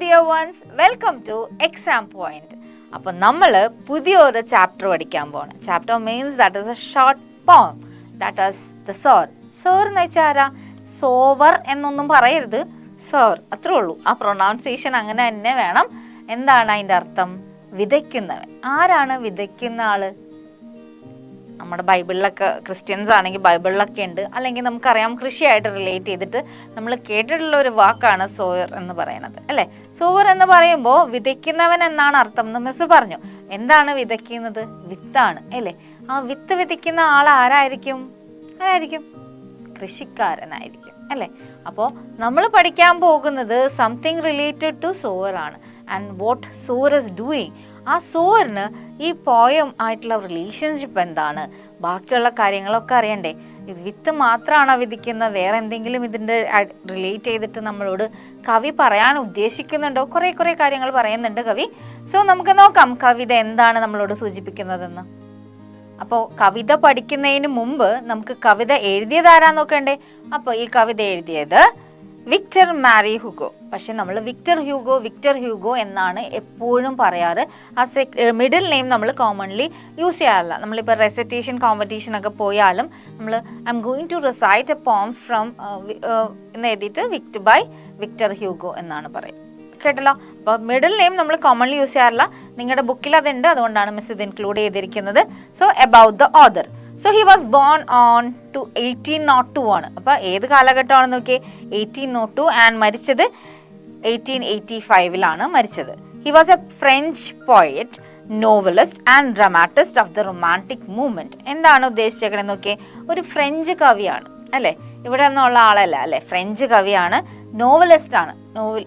dear ones, welcome to Exam Point. അപ്പോൾ നമ്മൾ പുതിയൊരു ചാപ്റ്റർ പഠിക്കാൻ പോവാണ്. Chapter means that is A short പോം. ദാറ്റ് ഈസ് ദ സോർ. സോർ എന്ന് വെച്ചാൽ ആരാ? സോവർ എന്നൊന്നും പറയരുത്, സോർ അത്രേ ഉള്ളൂ. ആ പ്രൊനൗൺസിയേഷൻ അങ്ങനെ തന്നെ വേണം. എന്താണ് അതിൻ്റെ അർത്ഥം? വിതയ്ക്കുന്നവൻ. ആരാണ് വിതയ്ക്കുന്ന ആള്? നമ്മുടെ ബൈബിളിലൊക്കെ ക്രിസ്ത്യൻസ് ആണെങ്കിൽ ബൈബിളിലൊക്കെ ഉണ്ട്, അല്ലെങ്കിൽ നമുക്കറിയാം കൃഷിയായിട്ട് റിലേറ്റ് ചെയ്തിട്ട് നമ്മൾ കേട്ടിട്ടുള്ള ഒരു വാക്കാണ് സോവർ എന്ന് പറയുന്നത്, അല്ലേ? സോവർ എന്ന് പറയുമ്പോൾ വിതയ്ക്കുന്നവൻ എന്നാണ് അർത്ഥം എന്ന് മിസ് പറഞ്ഞു. എന്താണ് വിതയ്ക്കുന്നത്? വിത്താണ്, അല്ലേ? ആ വിത്ത് വിതയ്ക്കുന്ന ആൾ ആരായിരിക്കും? കൃഷിക്കാരനായിരിക്കും, അല്ലേ? അപ്പോൾ നമ്മൾ പഠിക്കാൻ പോകുന്നത് സംതിങ് റിലേറ്റഡ് ടു സോവർ ആണ്. And what sower is doing. ആ സോവറിന് ഈ പോയം ആയിട്ടുള്ള റിലേഷൻഷിപ്പ് എന്താണ്, ബാക്കിയുള്ള കാര്യങ്ങളൊക്കെ അറിയണ്ടേ? വിത്ത് മാത്രമാണോ വിധിക്കുന്ന, വേറെ എന്തെങ്കിലും ഇതിൻ്റെ റിലേറ്റ് ചെയ്തിട്ട് നമ്മളോട് കവി പറയാൻ ഉദ്ദേശിക്കുന്നുണ്ടോ? കുറേ കാര്യങ്ങൾ പറയുന്നുണ്ട് കവി. സോ നമുക്ക് നോക്കാം കവിത എന്താണ് നമ്മളോട് സൂചിപ്പിക്കുന്നതെന്ന്. അപ്പോൾ കവിത പഠിക്കുന്നതിന് മുമ്പ് നമുക്ക് കവിത എഴുതിയതാരാന്ന് നോക്കണ്ടേ? അപ്പോൾ ഈ കവിത എഴുതിയത് വിക്ടർ മാരി ഹ്യൂഗോ. പക്ഷെ നമ്മൾ വിക്ടർ ഹ്യൂഗോ എന്നാണ് എപ്പോഴും പറയാറ്. ആ മിഡിൽ നെയിം നമ്മൾ കോമൺലി യൂസ് ചെയ്യാറില്ല. നമ്മളിപ്പോൾ റെസിറ്റേഷൻ കോമ്പറ്റീഷൻ ഒക്കെ പോയാലും നമ്മൾ I'm going to recite a poem from എന്ന് എഴുതിയിട്ട് വിക്ടർ ഹ്യൂഗോ എന്നാണ് പറയുക. കേട്ടല്ലോ? അപ്പോൾ മിഡിൽ നെയിം നമ്മൾ കോമൺലി യൂസ് ചെയ്യാറില്ല. നിങ്ങളുടെ ബുക്കിൽ അതുണ്ട്, അതുകൊണ്ടാണ് മിസ് ഇത് ഇൻക്ലൂഡ് ചെയ്തിരിക്കുന്നത്. So about the author. So he was born on to 1802 ആണ്. അപ്പോൾ ഏത് കാലഘട്ടമാണെന്ന് നോക്കിയേ? 1802. ആൻഡ് മരിച്ചത് 1885 മരിച്ചത്. He was A French poet, novelist and dramatist of the romantic movement. എന്താണ് ഉദ്ദേശിച്ചേക്കണെന്ന് നോക്കിയേ? ഒരു ഫ്രഞ്ച് കവിയാണ്, അല്ലേ? ഇവിടെ ഒന്നുള്ള ആളല്ല, അല്ലേ? ഫ്രഞ്ച് കവിയാണ്, നോവലിസ്റ്റ് ആണ്,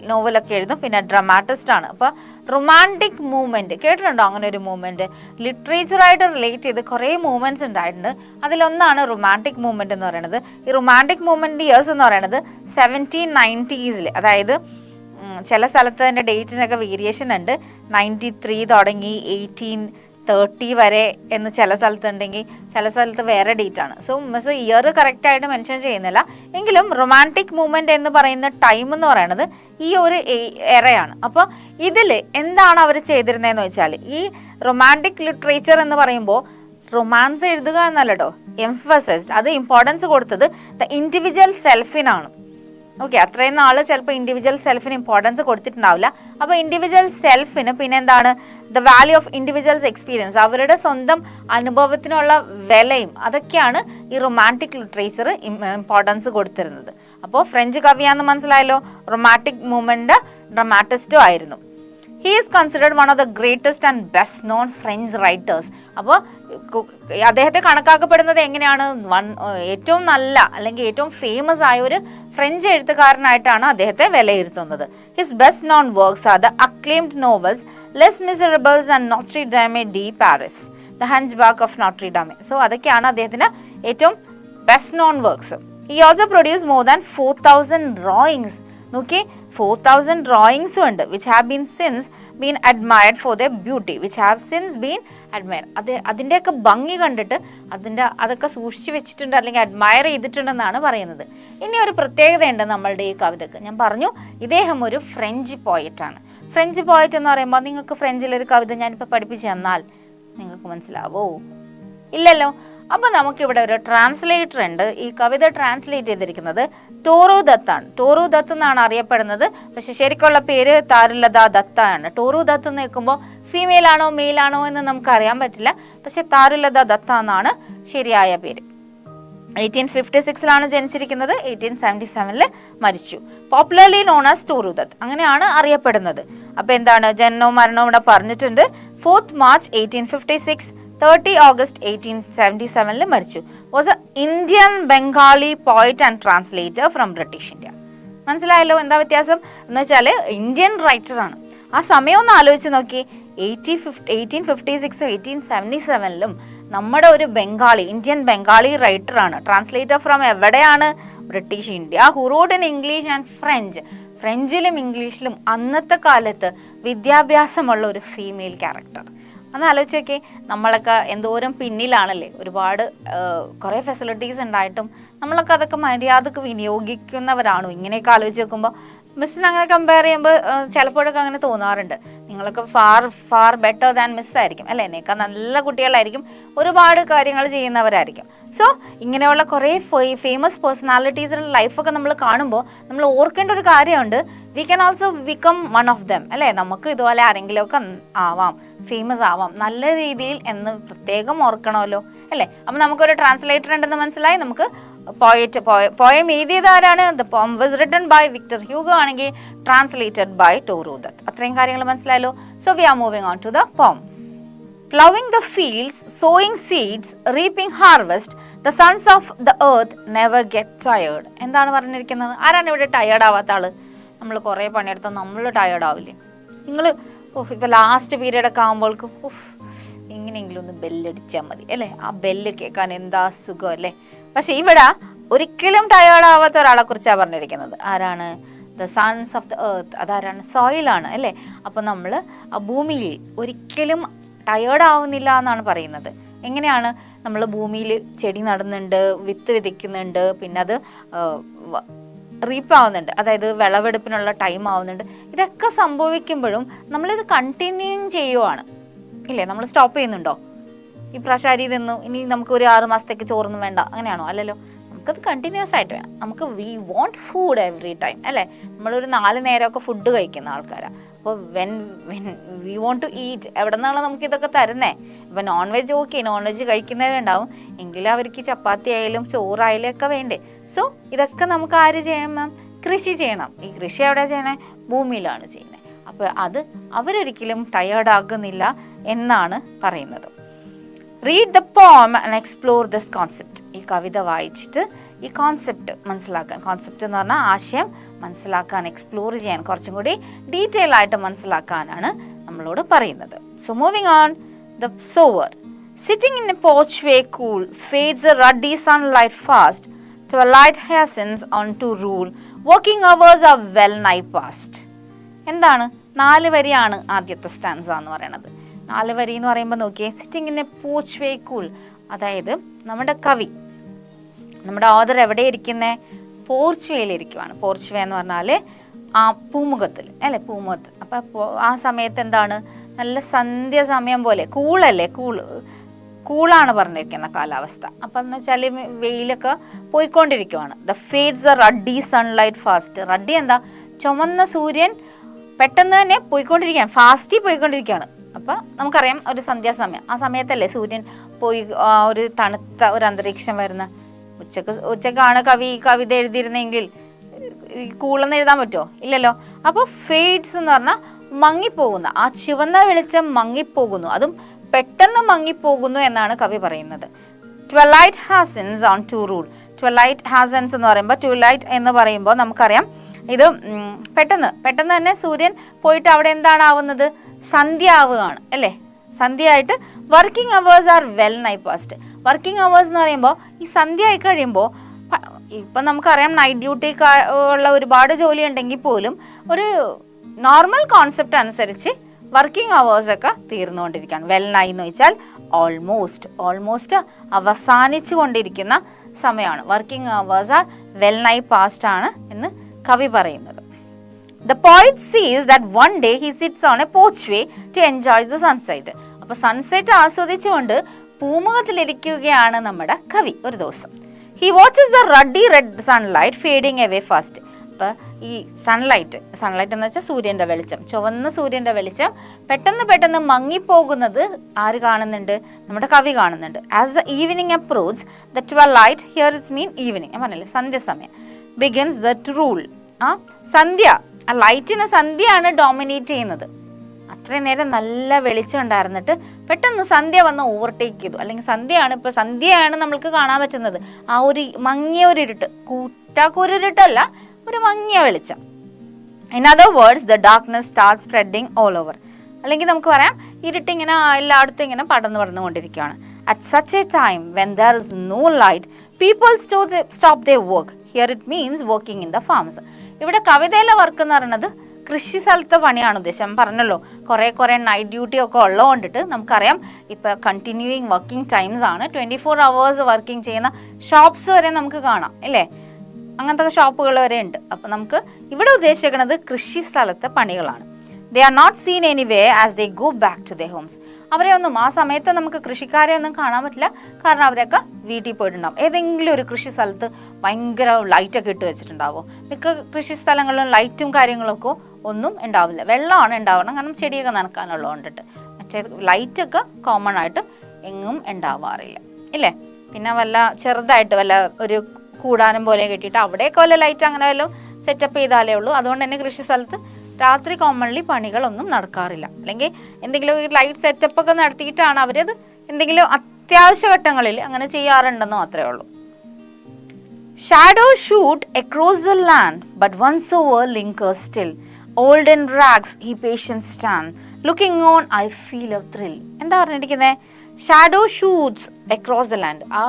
നോവലൊക്കെ എഴുതും, പിന്നെ ഡ്രാമാറ്റിസ്റ്റ് ആണ്. അപ്പോൾ റൊമാൻറ്റിക് മൂവ്മെൻറ്റ് കേട്ടിട്ടുണ്ടോ? അങ്ങനെ ഒരു മൂവ്മെൻറ്റ് ലിറ്ററേച്ചറായിട്ട് റിലേറ്റ് ചെയ്ത് കുറേ മൂവ്മെൻറ്റ്സ് ഉണ്ടായിട്ടുണ്ട്. അതിലൊന്നാണ് റൊമാൻറ്റിക് മൂവ്മെൻറ്റ് എന്ന് പറയുന്നത്. ഈ റൊമാൻറ്റിക് മൂവ്മെൻറ്റ് ഇയേഴ്സ് എന്ന് പറയുന്നത് 1790s. അതായത് ചില സ്ഥലത്ത് അതിൻ്റെ ഡേറ്റിനൊക്കെ വേരിയേഷൻ ഉണ്ട്. 93 തുടങ്ങി 1830 വരെ എന്ന് ചില സ്ഥലത്തുണ്ടെങ്കിൽ ചില സ്ഥലത്ത് വേറെ ഡേറ്റ് ആണ്. സോ മിസ് ഇയർ കറക്റ്റായിട്ട് മെൻഷൻ ചെയ്യുന്നില്ല. എങ്കിലും റൊമാൻറ്റിക് മൂവ്മെൻറ്റ് എന്ന് പറയുന്ന ടൈം എന്ന് പറയുന്നത് ഈ ഒരു എറയാണ്. അപ്പോൾ ഇതിൽ എന്താണ് അവർ ചെയ്തിരുന്നതെന്ന് വെച്ചാൽ, ഈ റൊമാൻറ്റിക് ലിറ്ററേച്ചർ എന്ന് പറയുമ്പോൾ റൊമാൻസ് എഴുതുക എന്നല്ലോ, എംഫസൈസ്ഡ്, അത് ഇമ്പോർട്ടൻസ് കൊടുത്തത് ദ ഇൻഡിവിജ്വൽ സെൽഫിനാണ്. ഓക്കെ, അത്രയും നാൾ ചിലപ്പോൾ ഇൻഡിവിജ്വൽ സെൽഫിന് ഇമ്പോർട്ടൻസ് കൊടുത്തിട്ടുണ്ടാവില്ല. അപ്പോൾ ഇൻഡിവിജ്വൽ സെൽഫിന് പിന്നെ എന്താണ്? The value of individuals experience, അവരുടെ സ്വന്തം അനുഭവത്തിനുള്ള വിലയും, അതൊക്കെയാണ് ഈ റൊമാൻറ്റിക് ലിറ്ററേച്ചർ ഇമ്പോർട്ടൻസ് കൊടുത്തിരുന്നത്. അപ്പോൾ ഫ്രഞ്ച് കവിയാന്ന് മനസ്സിലായല്ലോ. റൊമാൻറ്റിക് മൂവ്മെന്റ് ഡ്രാമാറ്റിസ്റ്റും ആയിരുന്നു. He is considered one of the greatest and best non French writers. അപ്പോൾ അദ്ദേഹത്തെ കണക്കാക്കപ്പെടുന്നത് എങ്ങനെയാണ്? ഏറ്റവും നല്ല അല്ലെങ്കിൽ ഏറ്റവും ഫേമസ് ആയ ഒരു ഫ്രഞ്ച് എഴുത്തുകാരനായിട്ടാണ് അദ്ദേഹത്തെ വിലയിരുത്തുന്നത്. His best known works are the acclaimed novels Les Miserables and Notre Dame de Paris, the Hunchback of Notre Dame. So അതൊക്കെയാണ് അദ്ദേഹത്തിന് ഏറ്റവും best known works. He also produce more than 4000 drawings. നോക്കി, 4000 drawings ഉണ്ട്, which have been since been admired for their beauty, which have since been admired. അതിൻ്റെയൊക്കെ ഭംഗി കണ്ടിട്ട് അതൊക്കെ സൂക്ഷിച്ചു വെച്ചിട്ടുണ്ട് അല്ലെങ്കിൽ അഡ്മയർ ചെയ്തിട്ടുണ്ടെന്നാണ് പറയുന്നത്. ഇനി ഒരു പ്രത്യേകതയുണ്ട് നമ്മളുടെ ഈ കവിതക്ക്. ഞാൻ പറഞ്ഞു ഇദ്ദേഹം ഒരു ഫ്രഞ്ച് പോയറ്റാണ്. ഫ്രഞ്ച് പോയറ്റ് എന്ന് പറയുമ്പോൾ നിങ്ങൾക്ക് ഫ്രഞ്ചിലൊരു കവിത ഞാനിപ്പോൾ പഠിപ്പിച്ചു തന്നാൽ നിങ്ങൾക്ക് മനസ്സിലാവോ? ഇല്ലല്ലോ. അപ്പോൾ നമുക്കിവിടെ ഒരു ട്രാൻസ്ലേറ്റർ ഉണ്ട്. ഈ കവിത ട്രാൻസ്ലേറ്റ് ചെയ്തിരിക്കുന്നത് ടോറോ ദത്താണ്. ടോറോ ദത്ത് എന്നാണ് അറിയപ്പെടുന്നത്, പക്ഷെ ശരിക്കുള്ള പേര് താരുലത ദത്ത ആണ്. ടോറോ ദത്ത് എന്ന് കേൾക്കുമ്പോൾ ഫീമെയിൽ ആണോ മെയിൽ ആണോ എന്ന് നമുക്ക് അറിയാൻ പറ്റില്ല, പക്ഷെ താരുലത ദത്ത എന്നാണ് ശരിയായ പേര്. 1856 ജനിച്ചിരിക്കുന്നത്, 1877 മരിച്ചു. Popularly known as Toro Dutt, അങ്ങനെയാണ് അറിയപ്പെടുന്നത്. അപ്പോൾ എന്താണ് ജനനവും മരണവും ഇവിടെ പറഞ്ഞിട്ടുണ്ട്. 4th March 1856, 30 August 1877 മരിച്ചു. Was A Indian Bengali poet and translator from British India. മനസ്സിലായല്ലോ എന്താ വ്യത്യാസം എന്ന് വെച്ചാൽ? ഇന്ത്യൻ റൈറ്ററാണ്. ആ സമയം ഒന്ന് ആലോചിച്ച് നോക്കി. 1856 1877 നമ്മുടെ ഒരു ഇന്ത്യൻ ബംഗാളി റൈറ്ററാണ്. ട്രാൻസ്ലേറ്റർ ഫ്രം എവിടെയാണ്? British India. Who wrote in English and French. ഫ്രഞ്ചിലും ഇംഗ്ലീഷിലും അന്നത്തെ കാലത്ത് വിദ്യാഭ്യാസമുള്ള ഒരു ഫീമെയിൽ ക്യാരക്ടർ. അന്ന് ആലോചിച്ചൊക്കെ നമ്മളൊക്കെ എന്തോരം പിന്നിലാണല്ലേ. ഒരുപാട് കുറേ ഫെസിലിറ്റീസ് ഉണ്ടായിട്ടും നമ്മളൊക്കെ അതൊക്കെ മര്യാദക്ക് വിനിയോഗിക്കുന്നവരാണോ? ഇങ്ങനെയൊക്കെ ആലോചിച്ച് നോക്കുമ്പോൾ മിസ്സിന് അങ്ങനെ കമ്പയർ ചെയ്യുമ്പോൾ ചിലപ്പോഴൊക്കെ അങ്ങനെ തോന്നാറുണ്ട്. നിങ്ങളൊക്കെ ഫാർ ബെറ്റർ ദാൻ മിസ്സായിരിക്കും അല്ലേ, എന്നേക്കാൾ നല്ല കുട്ടികളായിരിക്കും, ഒരുപാട് കാര്യങ്ങൾ ചെയ്യുന്നവരായിരിക്കും. സോ ഇങ്ങനെയുള്ള കുറേ ഫേമസ് പേഴ്സണാലിറ്റീസിൻ്റെ ലൈഫൊക്കെ നമ്മൾ കാണുമ്പോൾ നമ്മൾ ഓർക്കേണ്ട ഒരു കാര്യമുണ്ട്, we can also become one of them അല്ലേ. നമുക്ക് ഇതുപോലെ ആരെങ്കിലുമൊക്കെ ആവാം, ഫേമസ് ആവാം നല്ല രീതിയിൽ എന്ന് പ്രത്യേകം ഓർക്കണമല്ലോ അല്ലേ. അപ്പം നമുക്കൊരു ട്രാൻസ്ലേറ്റർ ഉണ്ടെന്ന് മനസ്സിലായി. നമുക്ക് പോയം എഴുതിയത് ആരാണ്? The poem was written by Victor Hugo ആണെങ്കിൽ ട്രാൻസ്ലേറ്റഡ് ബൈ ടോറു ദത്ത്. അത്രയും കാര്യങ്ങൾ മനസ്സിലായല്ലോ. So we are moving on to the poem. Plowing the fields, sowing seeds, reaping harvest, the sons of the earth never get tired. എന്താണ് പറഞ്ഞിരിക്കുന്നത്? ആരാണ് ഇവിടെ tired ആവാത്ത ആള്? നമ്മൾ കുറേ പണിയെടുത്താൽ നമ്മൾ ടയേർഡ് ആവില്ലേ? നിങ്ങൾ ഇപ്പോൾ ലാസ്റ്റ് പീരീഡൊക്കെ ആകുമ്പോഴേക്കും എങ്ങനെയെങ്കിലും ഒന്ന് ബെല്ലടിച്ചാൽ മതി അല്ലേ, ആ ബെല്ല് കേൾക്കാൻ എന്താ സുഖം അല്ലേ. പക്ഷെ ഇവിടെ ഒരിക്കലും ടയേർഡ് ആവാത്ത ഒരാളെ കുറിച്ചാണ് പറഞ്ഞിരിക്കുന്നത്. ആരാണ്? The sons of the earth. അതാരാണ്? സോയിലാണ് അല്ലേ. അപ്പം നമ്മൾ ആ ഭൂമിയിൽ ഒരിക്കലും ടയേർഡ് ആവുന്നില്ല എന്നാണ് പറയുന്നത്. എങ്ങനെയാണ്? നമ്മൾ ഭൂമിയിൽ ചെടി നടുന്നുണ്ട്, വിത്ത് വിതയ്ക്കുന്നുണ്ട്, പിന്നെ അത് റീപ്പാവുന്നുണ്ട്, അതായത് വിളവെടുപ്പിനുള്ള ടൈം ആവുന്നുണ്ട്. ഇതൊക്കെ സംഭവിക്കുമ്പോഴും നമ്മളിത് കണ്ടിന്യൂ ചെയ്യുവാണ് ഇല്ലേ. നമ്മൾ സ്റ്റോപ്പ് ചെയ്യുന്നുണ്ടോ? ഈ പ്രാവശ്യം അരി തിന്നു, ഇനി നമുക്ക് ഒരു 6 മാസത്തേക്ക് ചോറൊന്നും വേണ്ട, അങ്ങനെയാണോ? അല്ലല്ലോ. നമുക്കത് കണ്ടിന്യൂസ് ആയിട്ട് വേണം. നമുക്ക് we want food every time അല്ലേ. നമ്മളൊരു 4 നേരമൊക്കെ ഫുഡ് കഴിക്കുന്ന ആൾക്കാരാണ്. അപ്പോൾ when we want to eat, എവിടെ നിന്നാണ് നമുക്ക് ഇതൊക്കെ തരുന്നേ? ഇപ്പം non veg okay, non veg കഴിക്കുന്നവരുണ്ടാവും, എങ്കിലും അവർക്ക് ചപ്പാത്തി ആയാലും ചോറായാലും ഒക്കെ വേണ്ടേ. സോ ഇതൊക്കെ നമുക്ക് ആര് ചെയ്യണം? കൃഷി ചെയ്യണം. ഈ കൃഷി എവിടെ ചെയ്യണേ? ഭൂമിയിലാണ് ചെയ്യുന്നത്. അപ്പോൾ അത് അവരൊരിക്കലും ടയേർഡ് ആകുന്നില്ല എന്നാണ് പറയുന്നത്. Read the poem and explore this concept. ഈ കവിത വായിച്ചിട്ട് ഈ കോൺസെപ്റ്റ് മനസ്സിലാക്കാൻ, കോൺസെപ്റ്റ് എന്ന് പറഞ്ഞാൽ ആശയം മനസ്സിലാക്കാൻ, എക്സ്പ്ലോർ ചെയ്യാൻ, കുറച്ചും കൂടി ഡീറ്റെയിൽ ആയിട്ട് മനസ്സിലാക്കാനാണ് നമ്മളോട് പറയുന്നത്. So moving on. The sower. Sitting in a porchway cool, fades a ruddy sunlight fast, twilight hastens on to rule, working hours are well nigh past. എന്താണ്? 4 വരിയാണ് ആദ്യത്തെ സ്റ്റാൻസ എന്ന് പറയുന്നത്. 4 വരി എന്ന് പറയുമ്പോൾ നോക്കിയേ, sitting in a porchway cool, അതായത് നമ്മുടെ കവി, നമ്മുടെ ഓതർ എവിടെ ഇരിക്കുന്നേ? പോർച്ചുവേലിരിക്കുവാണ്. പോർച്ചുവേ എന്ന് പറഞ്ഞാൽ ആ പൂമുഖത്തിൽ അല്ലേ, പൂമുഖത്ത്. അപ്പോൾ ആ സമയത്ത് എന്താണ്? നല്ല സന്ധ്യ സമയം പോലെ കൂളല്ലേ, കൂളാണ് പറഞ്ഞിരിക്കുന്ന കാലാവസ്ഥ. അപ്പം എന്ന് വെച്ചാൽ വെയിലൊക്കെ പോയിക്കൊണ്ടിരിക്കുവാണ്. The fades the ruddy sunlight fast. Ruddy എന്താ? ചുമന്ന സൂര്യൻ പെട്ടെന്ന് തന്നെ പോയിക്കൊണ്ടിരിക്കുകയാണ്, ഫാസ്റ്റി പോയിക്കൊണ്ടിരിക്കുകയാണ്. അപ്പം നമുക്കറിയാം ഒരു സന്ധ്യാസമയം, ആ സമയത്തല്ലേ സൂര്യൻ പോയി ഒരു തണുത്ത ഒരു അന്തരീക്ഷം വരുന്ന. ഉച്ചക്കാണ് കവിത എഴുതിയിരുന്നെങ്കിൽ കൂളെന്ന് എഴുതാൻ പറ്റുമോ? ഇല്ലല്ലോ. അപ്പോൾ ഫേഡ്സ് എന്ന് പറഞ്ഞാൽ മങ്ങിപ്പോകുന്ന, ആ ചുവന്ന വെളിച്ചം മങ്ങിപ്പോകുന്നു, അതും പെട്ടെന്ന് മങ്ങിപ്പോകുന്നു എന്നാണ് കവി പറയുന്നത്. Twilight hastens on to rule. Twilight hastens എന്ന് പറയുമ്പോൾ, ട്വലൈറ്റ് എന്ന് പറയുമ്പോൾ നമുക്കറിയാം ഇത് പെട്ടെന്ന് തന്നെ സൂര്യൻ പോയിട്ട് അവിടെ എന്താണ് ആവുന്നത്? സന്ധ്യ ആവുകയാണ് അല്ലേ. സന്ധ്യയായിട്ട് working hours are well nigh past. Working hours എന്ന് പറയുമ്പോൾ ഈ സന്ധ്യ ആയി കഴിയുമ്പോൾ, ഇപ്പം നമുക്കറിയാം നൈറ്റ് ഡ്യൂട്ടി ഉള്ള ഒരുപാട് ജോലി ഉണ്ടെങ്കിൽ പോലും ഒരു നോർമൽ കോൺസെപ്റ്റ് അനുസരിച്ച് വർക്കിംഗ് അവേഴ്സൊക്കെ തീർന്നുകൊണ്ടിരിക്കുകയാണ്. വെൽ നൈ എന്ന് വെച്ചാൽ ഓൾമോസ്റ്റ് അവസാനിച്ചു കൊണ്ടിരിക്കുന്ന സമയമാണ്. Working hours are well nigh past ആണ് എന്ന് കവി പറയുന്നത്. The poet sees that one day he sits on a porchway to enjoy the sunset. അപ്പോൾ സൺസെറ്റ് ആസ്വദിച്ചുകൊണ്ട് പൂമുഖത്തിലിരിക്കുകയാണ് നമ്മുടെ കവി ഒരു ദിവസം. He watches the ruddy red sunlight fading away fast. അപ്പോൾ ഈ സൺലൈറ്റ് എന്ന് വെച്ചാൽ സൂര്യൻ്റെ വെളിച്ചം, ചുവന്ന സൂര്യൻ്റെ വെളിച്ചം പെട്ടെന്ന് മങ്ങിപ്പോകുന്നത് ആര് കാണുന്നുണ്ട്? നമ്മുടെ കവി കാണുന്നുണ്ട്. As the evening approaches, the twilight, here it's mean evening, ഞാൻ പറഞ്ഞില്ലേ സന്ധ്യ സമയം, begins that rule. സന്ധ്യ, ആ ലൈറ്റിന് സന്ധ്യയാണ് ഡോമിനേറ്റ് ചെയ്യുന്നത്. അത്രയും നേരം നല്ല വെളിച്ചം ഉണ്ടായിരുന്നിട്ട് പെട്ടെന്ന് സന്ധ്യ വന്ന് ഓവർടേക്ക് ചെയ്തു. അല്ലെങ്കിൽ സന്ധ്യയാണ് നമ്മൾക്ക് കാണാൻ പറ്റുന്നത്. ആ ഒരു മങ്ങിയ ഒരു ഇരുട്ട്, കൂറ്റാക്കൊരിരുട്ടല്ല, ഒരു മങ്ങിയ വെളിച്ചം. In other words, the darkness start spreading all over. അല്ലെങ്കിൽ നമുക്ക് പറയാം ഇരുട്ട് ഇങ്ങനെ എല്ലായിടത്തും ഇങ്ങനെ പടർന്നുകൊണ്ടിരിക്കുകയാണ്. At such a time when there is no light, people stop their work. Here it means working in the farms. ഇവിടെ കവിതയിലെ വർക്ക് എന്ന് പറയുന്നത് കൃഷി സ്ഥലത്തെ പണിയാണ് ഉദ്ദേശം. പറഞ്ഞല്ലോ കുറേ നൈറ്റ് ഡ്യൂട്ടി ഒക്കെ ഉള്ളതുകൊണ്ടിട്ട് നമുക്കറിയാം ഇപ്പോൾ കണ്ടിന്യൂയിങ് വർക്കിംഗ് ടൈംസ് ആണ്. 24 hours വർക്കിംഗ് ചെയ്യുന്ന ഷോപ്സ് വരെ നമുക്ക് കാണാം അല്ലേ. അങ്ങനത്തെ ഷോപ്പുകൾ വരെ ഉണ്ട്. അപ്പം നമുക്ക് ഇവിടെ ഉദ്ദേശിക്കുന്നത് കൃഷി സ്ഥലത്തെ പണികളാണ്. They are not seen anywhere as they go back to their homes. അവരെ ഒന്നും ആ സമയത്ത് നമുക്ക് കൃഷിക്കാരെ ഒന്നും കാണാൻ പറ്റില്ല, കാരണം അവരൊക്കെ വീട്ടിൽ പോയിട്ടുണ്ടാവും. ഏതെങ്കിലും ഒരു കൃഷി സ്ഥലത്ത് ഭയങ്കര ലൈറ്റൊക്കെ ഇട്ട് വെച്ചിട്ടുണ്ടാവും. മിക്ക കൃഷി സ്ഥലങ്ങളിലും ലൈറ്റും കാര്യങ്ങളൊക്കെ ഒന്നും ഉണ്ടാവില്ല. വെള്ളമാണ് ഉണ്ടാവണം, കാരണം ചെടിയൊക്കെ നനക്കാനുള്ളത് കൊണ്ടിട്ട്. മറ്റേ ലൈറ്റൊക്കെ കോമൺ ആയിട്ട് എങ്ങും ഉണ്ടാവാറില്ല, ഇല്ലേ? പിന്നെ വല്ല ചെറുതായിട്ട് വല്ല ഒരു കൂടാനം പോലെ കെട്ടിയിട്ട് അവിടെയൊക്കെ വല്ല ലൈറ്റ് അങ്ങനെ വല്ലതും സെറ്റപ്പ് ചെയ്താലേ ഉള്ളൂ. അതുകൊണ്ട് തന്നെ കൃഷി സ്ഥലത്ത് രാത്രി കോമൺലി പണികളൊന്നും നടക്കാറില്ല. അല്ലെങ്കിൽ എന്തെങ്കിലും ലൈറ്റ് സെറ്റപ്പ് ഒക്കെ നടത്തിയിട്ടാണ് അവരത് എന്തെങ്കിലും അത്യാവശ്യ ഘട്ടങ്ങളിൽ അങ്ങനെ ചെയ്യാറുണ്ടെന്ന് മാത്രമേ ഉള്ളൂ. Shadows shoot across the land, but one sower lingers still. Old in rags, he patient stand. Looking on, I feel a thrill. എന്താ പറഞ്ഞിരിക്കുന്നത്? Shadow shoots across the land. ആ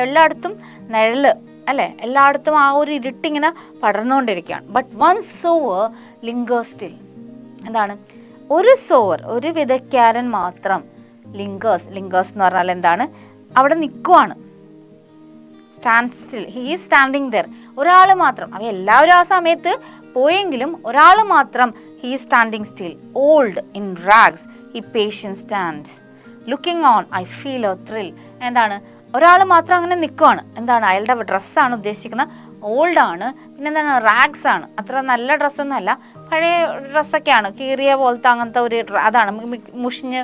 എല്ലായിടത്തും നിഴല് അല്ലേ, എല്ലായിടത്തും ആ ഒരു ഇരുട്ടിങ്ങനെ പടർന്നുകൊണ്ടിരിക്കുകയാണ്. But one sower lingers still. എന്താണ്? ഒരു സോവർ, ഒരു വിതയ്ക്കാരൻ മാത്രം ലിംഗേഴ്സ് എന്ന് പറഞ്ഞാൽ എന്താണ്? അവിടെ നിൽക്കുവാണ്. Stand still, he is standing there. ഒരാൾ മാത്രം, അവ എല്ലാവരും ആ സമയത്ത് പോയെങ്കിലും ഒരാൾ മാത്രം he is standing still. Old in rags, he patient stands. Looking on, I feel a thrill. എന്താണ്? ഒരാൾ മാത്രം അങ്ങനെ നിൽക്കുവാണ്. എന്താണ്? അയാളുടെ ഡ്രസ്സാണ് ഉദ്ദേശിക്കുന്നത്. ഓൾഡ് ആണ്. പിന്നെ എന്താണ്? റാഗ്സ് ആണ്. അത്ര നല്ല ഡ്രസ്സൊന്നും അല്ല, പഴയ ഡ്രസ്സൊക്കെയാണ്, കീറിയ പോലത്തെ അങ്ങനത്തെ ഒരു അതാണ്, മുഷിഞ്ഞ്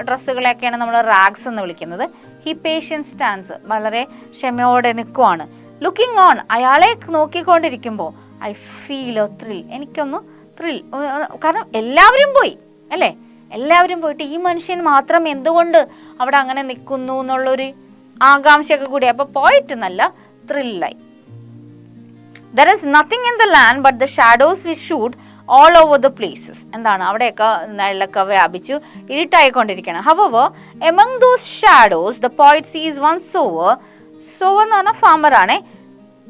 ഡ്രസ്സുകളെയൊക്കെയാണ് നമ്മൾ റാഗ്സ് എന്ന് വിളിക്കുന്നത്. ഹി പേഷ്യൻസ് സ്റ്റാൻഡ്സ്, വളരെ ക്ഷമയോടെ നിൽക്കുവാണ്. ലുക്കിംഗ് ഓൺ, അയാളെ നോക്കിക്കൊണ്ടിരിക്കുമ്പോൾ ഐ ഫീൽ എ ത്രിൽ, എനിക്കൊന്ന് ത്രിൽ. കാരണം എല്ലാവരും പോയി അല്ലേ, എല്ലാവരും പോയിട്ട് ഈ മനുഷ്യൻ മാത്രം എന്തുകൊണ്ട് അവിടെ അങ്ങനെ നിൽക്കുന്നു എന്നുള്ളൊരു ആകാംക്ഷയൊക്കെ കൂടി. അപ്പോൾ പോയിട്ട് നല്ല ത്രില്ലായി. There is nothing in the land but the shadows which shoot all over the places. എന്താണ്? അവിടെയൊക്കെ നിഴലൊക്കെ വ്യാപിച്ചു ഇരുട്ടായിക്കൊണ്ടിരിക്കുകയാണ്. However, among those shadows the poet sees one sower. sower എന്ന് പറഞ്ഞാൽ ഫാമർ ആണേ.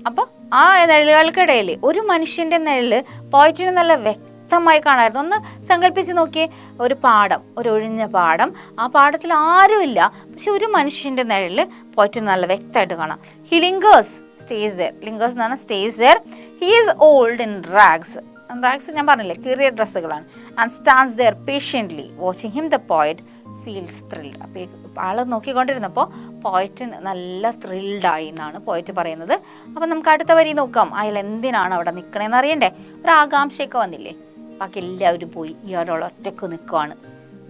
അപ്പോൾ ആ നിഴലുകൾക്കിടയിൽ ഒരു മനുഷ്യൻ്റെ നിഴല് പോയിറ്റിന് നല്ല വ്യക്തമായി കാണാമായിരുന്നു. ഒന്ന് സങ്കല്പിച്ച് നോക്കിയേ, ഒരു പാടം, ഒരു ഒഴിഞ്ഞ പാടം, ആ പാടത്തിൽ ആരുമില്ല, പക്ഷെ ഒരു മനുഷ്യൻ്റെ നിഴല് പോയിറ്റിന് നല്ല വ്യക്തമായിട്ട് കാണാം. He lingers, stays there. Lingers എന്ന് പറഞ്ഞാൽ stays there. He is old in rags. Rags ഞാൻ പറഞ്ഞില്ലേ, കീറിയ ഡ്രസ്സുകളാണ്. And stands there patiently watching him the poet feels thrilled. അപ്പോൾ ആൾ നോക്കിക്കൊണ്ടിരുന്നപ്പോൾ പോയിറ്റിന് നല്ല ത്രിൽഡായി എന്നാണ് പോയിറ്റ് പറയുന്നത്. അപ്പം നമുക്ക് അടുത്ത വരി നോക്കാം. അയാൾ എന്തിനാണ് അവിടെ നിൽക്കണേന്ന് അറിയണ്ടേ? ഒരു ആകാംക്ഷയൊക്കെ വന്നില്ലേ? ബാക്കി എല്ലാവരും പോയി, ഇയാളോളം ഒറ്റക്ക് നിൽക്കുവാണ്.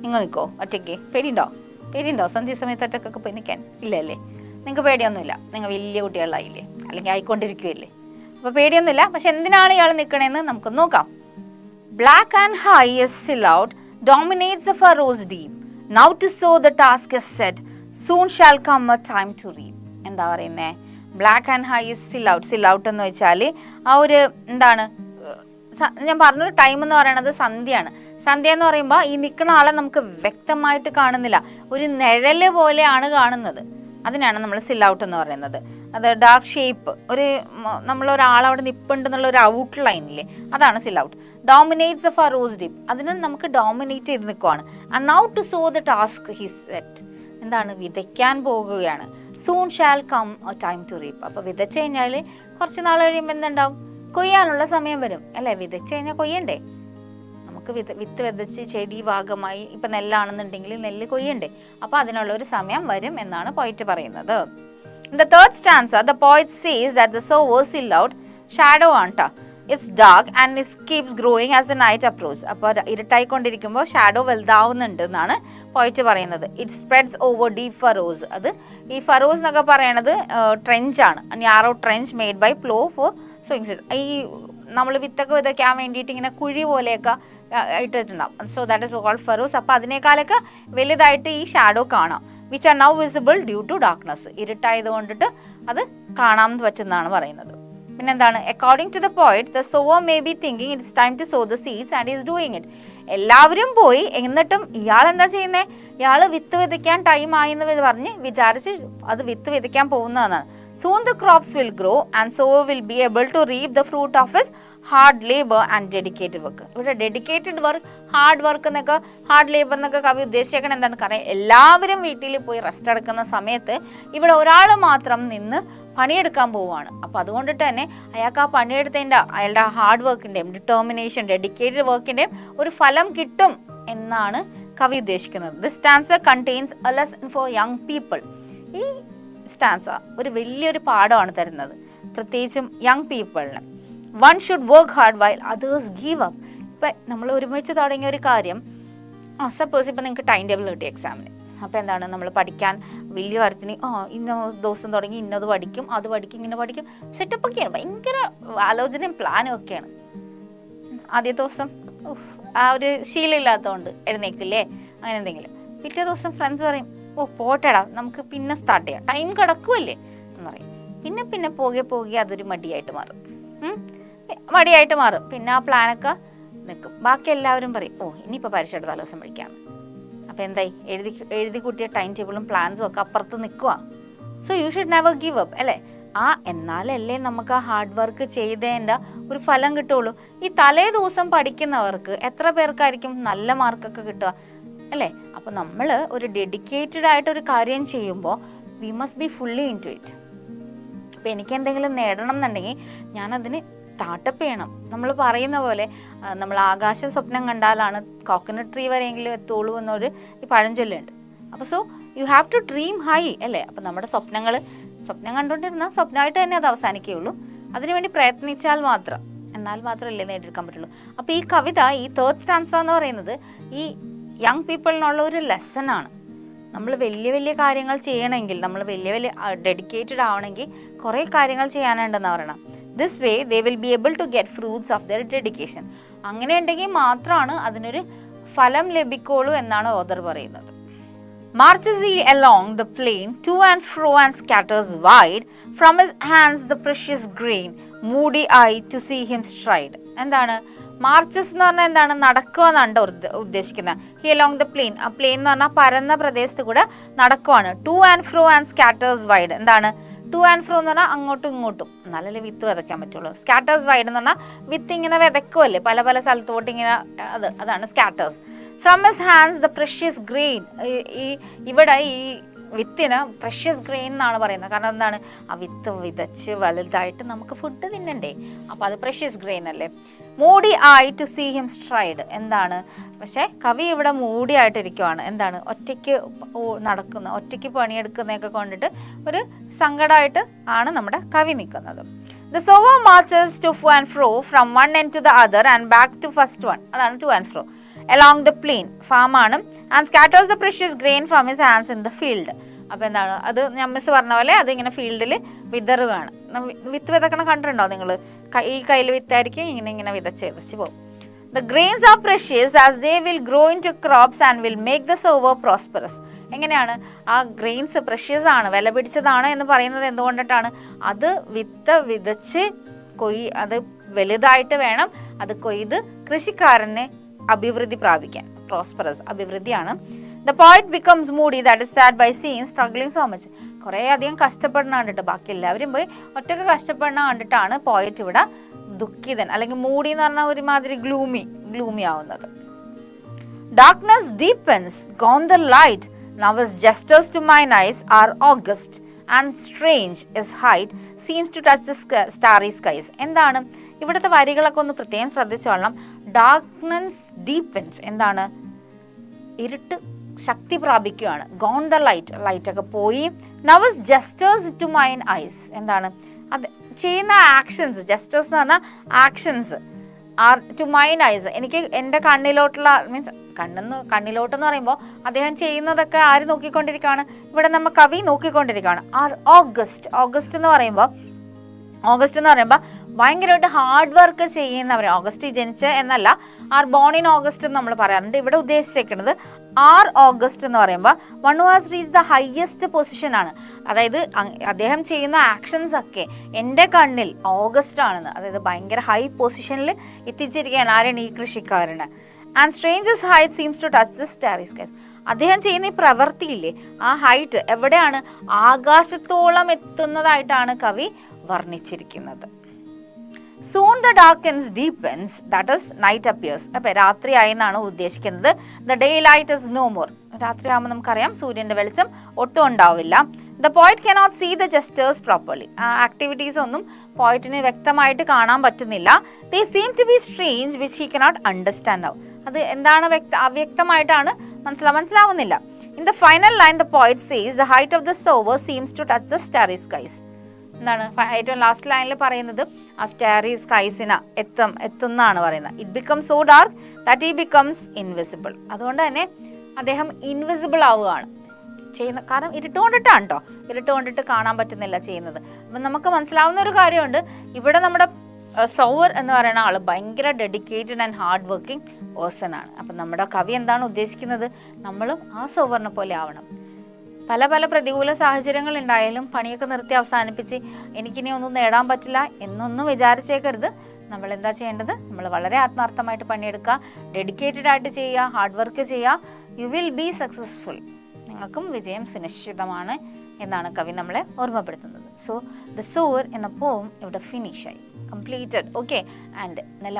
നിങ്ങൾ നിൽക്കോ ഒറ്റയ്ക്ക്? പേടിയുണ്ടോ സന്ധ്യ സമയത്ത് ഒറ്റക്കൊക്കെ പോയി നിൽക്കാൻ? ഇല്ലല്ലേ? നിങ്ങൾക്ക് പേടിയൊന്നുമില്ല, നിങ്ങൾ വലിയ കുട്ടികളായില്ലേ, അല്ലെങ്കിൽ ആയിക്കൊണ്ടിരിക്കുകയല്ലേ, അപ്പോൾ പേടിയൊന്നുമില്ല. പക്ഷെ എന്തിനാണ് ഇയാൾ നിൽക്കണേന്ന് നമുക്ക് നോക്കാം. Black and high is still out, dominates the furrows deep. Now to sow the task is set, soon shall come a time to reap. എന്താ പറയുന്നേ? Black and high is still out. Still out എന്ന് വെച്ചാൽ ആ ഒരു എന്താണ്, ഞാൻ പറഞ്ഞൊരു time എന്ന് പറയുന്നത് സന്ധ്യയാണ്. സന്ധ്യ എന്ന് പറയുമ്പോൾ ഈ നിൽക്കുന്ന ആളെ നമുക്ക് വ്യക്തമായിട്ട് കാണുന്നില്ല, ഒരു നിഴല് പോലെയാണ് കാണുന്നത്. അതിനാണ് നമ്മൾ സ്റ്റിൽ ഔട്ട് എന്ന് പറയുന്നത്. അത് ഡാർക്ക് ഷേപ്പ്, ഒരു നമ്മളൊരാളവിടെ നിൽപ്പുണ്ടെന്നുള്ള ഒരു ഔട്ട് ലൈനില്ലേ, അതാണ് silhouette. Dominates the furrows deep, അതിനെ നമുക്ക് ഡോമിനേറ്റ് ചെയ്ത് നിൽക്കുവാണ്. And now to sow the task his set. എന്താണ്? വിതയ്ക്കാൻ പോകുകയാണ്. Soon shall come a time to reap. അപ്പോൾ വിതച്ച് കഴിഞ്ഞാൽ കുറച്ച് നാൾ കഴിയുമ്പോൾ എന്തുണ്ടാവും? കൊയ്യാനുള്ള സമയം വരും അല്ലേ? വിതച്ച് കഴിഞ്ഞാൽ കൊയ്യണ്ടേ? നമുക്ക് വിത്ത് വിതച്ച് ചെടി ഭാഗമായി ഇപ്പം നെല്ലാണെന്നുണ്ടെങ്കിൽ നെല്ല് കൊയ്യണ്ടേ? അപ്പോൾ അതിനുള്ളൊരു സമയം വരും എന്നാണ് പോയിറ്റ് പറയുന്നത്. In the third stanza, the poet says that the sower still out shadow anta. It's dark and it keeps growing as the night approaches. അപ്പോൾ ഇരുട്ടായിക്കൊണ്ടിരിക്കുമ്പോൾ ഷാഡോ വലുതാവുന്നുണ്ട് എന്നാണ് പോയിറ്റ് പറയുന്നത്. It spreads over deep furrows. അത് ഈ furrows എന്നൊക്കെ പറയണത് ട്രെഞ്ചാണ്, narrow trench made by plough for sowing seed. ഈ നമ്മൾ വിത്തൊക്കെ വിതയ്ക്കാൻ വേണ്ടിയിട്ട് ഇങ്ങനെ കുഴി പോലെയൊക്കെ ഇട്ടിട്ടുണ്ടാവും. So that is called furrows. അപ്പോൾ അതിനേക്കാളൊക്കെ വലുതായിട്ട് ഈ ഷാഡോ കാണാം. Which are now visible due to darkness. ഇരുട്ടായത് കൊണ്ടിട്ട് അത് കാണാൻ പറ്റുന്നതാണ് പറയുന്നത്. പിന്നെന്താണ്? According to the poet, the sower may be thinking it's time to sow the seeds and is doing it. എല്ലാവരും പോയി, എന്നിട്ടും ഇയാൾ എന്താ ചെയ്യുന്നത്? ഇയാൾ വിത്ത് വിതയ്ക്കാൻ ടൈം ആയി എന്ന് പറഞ്ഞ് വിചാരിച്ച് അത് വിത്ത് വിതയ്ക്കാൻ പോകുന്നതാണ്. Soon the crops will grow and sower will be able to reap the fruit of his hard labor and dedicated work. ഇവിടെ ഡെഡിക്കേറ്റഡ് വർക്ക്, ഹാർഡ് വർക്ക് എന്നൊക്കെ, ഹാർഡ് ലേബർ എന്നൊക്കെ കവി ഉദ്ദേശിക്കണം. എന്താണ്? കാരണം എല്ലാവരും വീട്ടിൽ പോയി റെസ്റ്റ് എടുക്കുന്ന സമയത്ത് ഇവിടെ ഒരാൾ മാത്രം നിന്ന് പണിയെടുക്കാൻ പോവുകയാണ്. അപ്പോൾ അതുകൊണ്ടിട്ട് തന്നെ അയാൾക്ക് ആ പണിയെടുത്തതിൻ്റെ അയാളുടെ ഹാർഡ് വർക്കിൻ്റെയും ഡിറ്റർമിനേഷൻ ഡെഡിക്കേറ്റഡ് വർക്കിൻ്റെയും ഒരു ഫലം കിട്ടും എന്നാണ് കവി ഉദ്ദേശിക്കുന്നത്. This stanza contains a lesson for young people. ഈ സ്റ്റാൻസ ഒരു വലിയൊരു പാഠമാണ് തരുന്നത്, പ്രത്യേകിച്ചും യങ് പീപ്പിളിന്. One should work hard while others give up. ഇപ്പം നമ്മൾ ഒരുമിച്ച് തുടങ്ങിയ ഒരു കാര്യം, സപ്പോസ് ഇപ്പം നിങ്ങൾക്ക് ടൈം ടേബിൾ കിട്ടി എക്സാമിന്, അപ്പോൾ എന്താണ് നമ്മൾ പഠിക്കാൻ വലിയ കാര്യത്തിന് ഇന്ന ദിവസം തുടങ്ങി ഇന്നത് പഠിക്കും, അത് പഠിക്കും, ഇങ്ങനെ പഠിക്കും, സെറ്റപ്പൊക്കെയാണ്, ഭയങ്കര ആലോചനയും പ്ലാനും ഒക്കെയാണ്. ആദ്യ ദിവസം ആ ഒരു ശീലമില്ലാത്തതുകൊണ്ട് എഴുന്നേക്കില്ലേ, അങ്ങനെ എന്തെങ്കിലും. പിറ്റേ ദിവസം ഫ്രണ്ട്സ് പറയും, പോട്ടെടാ നമുക്ക് പിന്നെ സ്റ്റാർട്ട് ചെയ്യാം, ടൈം കിടക്കുമല്ലേ എന്ന് പറയും. പിന്നെ പിന്നെ പോകെ അതൊരു മടിയായിട്ട് മാറും. പിന്നെ ആ പ്ലാനൊക്കെ നിൽക്കും. ബാക്കി എല്ലാവരും പറയും, ഇനിയിപ്പോൾ പരീക്ഷയുടെ തലേദിവസം പഠിക്കാമെന്ന്. അപ്പോൾ എന്തായി, എഴുതി കൂട്ടിയ ടൈം ടേബിളും പ്ലാൻസും ഒക്കെ അപ്പുറത്ത് നിൽക്കുക. So you should never give up അല്ലേ. എന്നാലല്ലേ നമുക്ക് ആ ഹാർഡ് വർക്ക് ചെയ്തതിൻ്റെ ഒരു ഫലം കിട്ടുള്ളൂ. ഈ തലേ ദിവസം പഠിക്കുന്നവർക്ക് എത്ര പേർക്കായിരിക്കും നല്ല മാർക്കൊക്കെ കിട്ടുക അല്ലേ. അപ്പോൾ നമ്മൾ ഒരു ഡെഡിക്കേറ്റഡ് ആയിട്ടൊരു കാര്യം ചെയ്യുമ്പോൾ we must be fully into it. അപ്പോൾ എനിക്ക് എന്തെങ്കിലും നേടണം എന്നുണ്ടെങ്കിൽ ഞാനതിന് സ്റ്റാർട്ടപ്പ് ചെയ്യണം. നമ്മൾ പറയുന്ന പോലെ നമ്മൾ ആകാശ സ്വപ്നം കണ്ടാലാണ് കോക്കനട്ട് ട്രീ വരെയെങ്കിലും എത്തുള്ളൂ എന്നൊരു ഈ പഴഞ്ചൊല്ലുണ്ട്. അപ്പോൾ so you have to dream high അല്ലേ. അപ്പോൾ നമ്മുടെ സ്വപ്നം കണ്ടുകൊണ്ടിരുന്നാൽ സ്വപ്നമായിട്ട് തന്നെ അത് അവസാനിക്കുകയുള്ളൂ. അതിനുവേണ്ടി പ്രയത്നിച്ചാൽ എന്നാൽ മാത്രമല്ലേ നേടിയെടുക്കാൻ പറ്റുള്ളൂ. അപ്പോൾ ഈ കവിത, ഈ തേർഡ് സ്റ്റാൻസ എന്ന് പറയുന്നത് ഈ യങ് പീപ്പിളിനുള്ള ഒരു ലെസണാണ്. നമ്മൾ വലിയ വലിയ കാര്യങ്ങൾ ചെയ്യണമെങ്കിൽ, നമ്മൾ വലിയ ഡെഡിക്കേറ്റഡ് ആവണമെങ്കിൽ കുറേ കാര്യങ്ങൾ ചെയ്യാനുണ്ടെന്ന് പറയണം. This way they will be able to get fruits of their dedication. അങ്ങനെ ഉണ്ടെങ്കിൽ മാത്രമാണ് അതിനൊരു ഫലം ലഭിക്കുള്ളൂ എന്നാണ് ഓഥർ പറയുന്നത്. Marches he along the plain to and fro and scatters wide from his hands the precious grain, moody eye to see him stride. എന്താണ് marches എന്ന് പറഞ്ഞാൽ? എന്താണ്, നടക്കുക എന്നാണ് ഉദ്ദേശിക്കുന്നത്. ഹി അലോങ് ദ പ്ലെയിൻ, ആ പ്ലെയിൻ എന്ന് പറഞ്ഞാൽ പരന്ന പ്രദേശത്ത് കൂടെ നടക്കുവാണ്. To and fro and scatters wide. എന്താണ് ടു ആൻഡ് ഫ്രോ എന്ന് പറഞ്ഞാൽ അങ്ങോട്ടും ഇങ്ങോട്ടും, എന്നാലല്ലേ വിത്ത് വിതയ്ക്കാൻ പറ്റുള്ളൂ. സ്കാറ്റേഴ്സ് വൈഡ് എന്ന് പറഞ്ഞാൽ വിത്ത് ഇങ്ങനെ വിതയ്ക്കുമല്ലേ പല പല സ്ഥലത്തോട്ട് ഇങ്ങനെ, അതാണ് scatters. From his hands the precious grain. ഇവിടെ ഈ വിത്തിന് പ്രഷ്യസ് ഗ്രെയിൻ എന്നാണ് പറയുന്നത്. കാരണം എന്താണ്, ആ വിത്ത് വിതച്ച് വലുതായിട്ട് നമുക്ക് ഫുഡ് തിന്നണ്ടേ, അപ്പോൾ അത് പ്രഷ്യസ് ഗ്രെയിൻ അല്ലേ. മൂഡി ആയി ടു സീ ഹിം സ്ട്രൈഡ്. എന്താണ്, പക്ഷേ കവി ഇവിടെ മൂഡി ആയിട്ടിരിക്കുവാണ്. എന്താണ്, ഒറ്റയ്ക്ക് നടക്കുന്ന, ഒറ്റയ്ക്ക് പണിയെടുക്കുന്നതൊക്കെ കൊണ്ടിട്ട് ഒരു സങ്കടമായിട്ട് ആണ് നമ്മുടെ കവി നിൽക്കുന്നത്. The sower marches to and fro from one end to the other and back to first one. അതാണ് to and fro. Along the plain, farm ആണ്. And scatters the precious grain from his hands in the field. അപ്പോൾ എന്താണ്, അത് ഞാൻ miss പറഞ്ഞ പോലെ അതിങ്ങനെ ഫീൽഡിൽ വിതറുകയാണ്. വിത്ത് വിതക്കണം കണ്ടിട്ടുണ്ടോ നിങ്ങൾ? ഈ കയ്യിൽ വിത്തായിരിക്കും, ഇങ്ങനെ വിതച്ച് പോകും. The grains are precious as they will grow into crops and will make the sower prosperous. എങ്ങനെയാണ് ആ ഗ്രെയിൻസ് പ്രഷ്യസ് ആണ്, വില പിടിച്ചതാണ് എന്ന് പറയുന്നത് എന്തുകൊണ്ടിട്ടാണ്? അത് വിതച്ച് അത് വലുതായിട്ട് വേണം അത് കൊയ്ത് കൃഷിക്കാരനെ അഭിവൃദ്ധി പ്രാപിക്കാൻ. Prosperous അഭിവൃദ്ധിയാണ്. The poet becomes moody, that is sad by seeing struggling so much. കുറേ അധികം കഷ്ടപ്പെടുന്ന കണ്ടിട്ട്, ബാക്കി എല്ലാവരും പോയി ഒറ്റയ്ക്ക് കഷ്ടപ്പെടുന്ന കണ്ടിട്ടാണ് പോയറ്റ് ഇവിടെ ദുഃഖിതൻ അല്ലെങ്കിൽ മൂടി എന്ന് പറഞ്ഞാൽ ഒരുമാതിരി ഗ്ലൂമി ആവുന്നത്. Darkness deepens, gone the light, now his gestures to mine eyes are august and strange his height seems to touch the starry skies. എന്താണ് ഇവിടുത്തെ വരികളൊക്കെ ഒന്ന് പ്രത്യേകം ശ്രദ്ധിച്ചോളണം. ഡാർക്ക്നെസ് ഡീപ്പൻസ്, എന്താണ്, ഇരുട്ട് ശക്തി പ്രാപിക്കുകയാണ്. ഗോൺ ദ ലൈറ്റ് ഒക്കെ പോയി. Now his gestures to mine eyes, എന്താണ് അത് ചെയ്യുന്ന ആക്ഷൻസ്, ജസ്റ്റേഴ്സ് എന്ന് പറഞ്ഞാൽ actions are to mine eyes, എനിക്ക് എൻ്റെ കണ്ണിലോട്ടുള്ള, മീൻസ് കണ്ണിലോട്ടെന്ന് പറയുമ്പോൾ അദ്ദേഹം ചെയ്യുന്നതൊക്കെ ആര് നോക്കിക്കൊണ്ടിരിക്കുകയാണ്? ഇവിടെ നമ്മൾ കവി നോക്കിക്കൊണ്ടിരിക്കുകയാണ്. ആർ ഓഗസ്റ്റ് എന്ന് പറയുമ്പോൾ ഭയങ്കരമായിട്ട് ഹാർഡ് വർക്ക് ചെയ്യുന്നവർ, ഓഗസ്റ്റ് ജനിച്ച എന്നല്ല, ആർ ബോൺ ഇൻ ഓഗസ്റ്റ് എന്ന് നമ്മൾ പറയാറുണ്ട്. ഇവിടെ ഉദ്ദേശിച്ചിരിക്കുന്നത് ആർ ഓഗസ്റ്റ് എന്ന് പറയുമ്പോൾ one who has reach the highest position ആണ്. അതായത് അദ്ദേഹം ചെയ്യുന്ന ആക്ഷൻസ് ഒക്കെ എൻ്റെ കണ്ണിൽ ഓഗസ്റ്റ് ആണെന്ന്, അതായത് ഭയങ്കര ഹൈ പൊസിഷനിൽ എത്തിച്ചിരിക്കുകയാണ്. ആരാണ്? ഈ കൃഷിക്കാരന്. And strange his height seems to touch the starry skies. അദ്ദേഹം ചെയ്യുന്ന ഈ പ്രവൃത്തിയില്ലേ, ആ ഹൈറ്റ് എവിടെയാണ്? ആകാശത്തോളം എത്തുന്നതായിട്ടാണ് കവി വർണ്ണിച്ചിരിക്കുന്നത്. Soon the darkness deepens, that is night appears. അപ്പോൾ രാത്രിയായി എന്നാണ് ഉദ്ദേശിക്കുന്നത്. The daylight is no more. രാത്രിയാകുമ്പോൾ നമുക്കറിയാം സൂര്യൻ്റെ വെളിച്ചം ഒട്ടും ഉണ്ടാവില്ല. The poet cannot see the gestures properly. ആ ആക്ടിവിറ്റീസ് ഒന്നും പോയിറ്റിന് വ്യക്തമായിട്ട് കാണാൻ പറ്റുന്നില്ല. They seem to be strange which he cannot understand now. അത് എന്താണ് അവ്യക്തമായിട്ടാണ് മനസ്സിലാവുന്നില്ല. In the final line the poet says the height of the sower seems to touch the starry skies. എന്താണ് ഏറ്റവും ലാസ്റ്റ് ലൈനിൽ പറയുന്നത്? ആ സ്റ്റാറി സ്കൈസിന് എത്തുന്നാണ് പറയുന്നത്. It becomes so dark that he becomes invisible. അതുകൊണ്ട് തന്നെ അദ്ദേഹം ഇൻവിസിബിൾ ആവുകയാണ് ചെയ്യുന്നത്. കാരണം ഇരുട്ട് കൊണ്ടിട്ടാണ് കേട്ടോ, ഇരുട്ട് കൊണ്ടിട്ട് കാണാൻ പറ്റുന്നില്ല ചെയ്യുന്നത്. അപ്പം നമുക്ക് മനസ്സിലാവുന്ന ഒരു കാര്യമുണ്ട്, ഇവിടെ നമ്മുടെ സോവർ എന്ന് പറയുന്ന ആൾ ഭയങ്കര dedicated and hard working person ആണ്. അപ്പം നമ്മുടെ കവി എന്താണ് ഉദ്ദേശിക്കുന്നത്? നമ്മളും ആ സോവറിനെ പോലെ ആവണം. പല പല പ്രതികൂല സാഹചര്യങ്ങൾ ഉണ്ടായാലും പണിയൊക്കെ നിർത്തി അവസാനിപ്പിച്ച് എനിക്കിനി ഒന്നും നേടാൻ പറ്റില്ല എന്നൊന്നും വിചാരിച്ചേക്കരുത്. നമ്മൾ എന്താ ചെയ്യേണ്ടത്? നമ്മൾ വളരെ ആത്മാർത്ഥമായിട്ട് പണിയെടുക്കുക, ഡെഡിക്കേറ്റഡ് ആയിട്ട് ചെയ്യുക, ഹാർഡ് വർക്ക് ചെയ്യുക. You will be successful. നിങ്ങൾക്കും വിജയം സുനിശ്ചിതമാണ് എന്നാണ് കവി നമ്മളെ ഓർമ്മപ്പെടുത്തുന്നത്. സോ ദ സോവർ എന്ന പോം ഇവിടെ ഫിനിഷായി, കംപ്ലീറ്റഡ്. ഓക്കെ. ആൻഡ് നല്ല